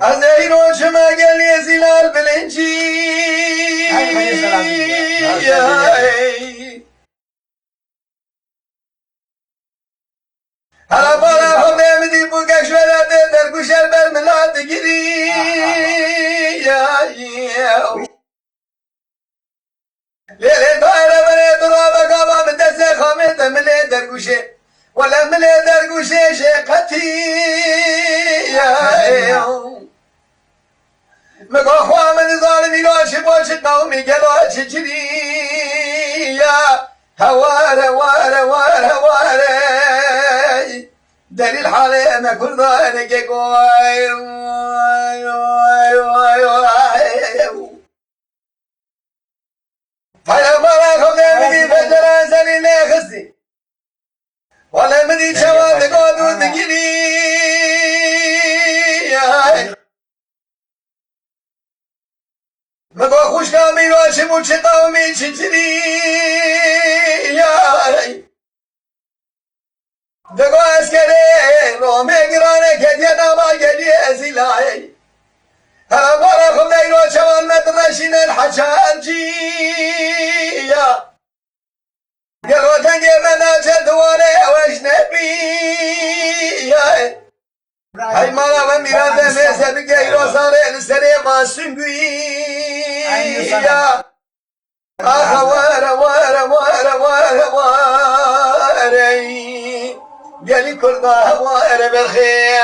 عزيرو شما قال لي زلال بلنجي هلا بالا خودم مدی بوکش ولاد در گوشر بر ملاد گیری لیلی داره بره درابا قابا مدسه خامد ملی در گوشه ولا ملی در گوشه شقتی مگا خواه من ظالمی لاش باش قومی گلاش جری هوار هوار هوار هوار دلیل حاله ما کردانه که گوی فایا مالا خودم مدی فجران سری نخستی ولا مدی شواد قادو تگیری مگا خوش کامی راش موچ قومی چجری دگو اسکره رومه گرانه که دیداما گلی ازیلای هلا خود ایرو چوان مدرشین الحشاجی گلو تنگی مناجه دواره وشنبی ای مالا و میراده میزه بگه ایرو ساره لسره ماسنگوی آخ واره واره واره واره واره گلی کرده واره بخیر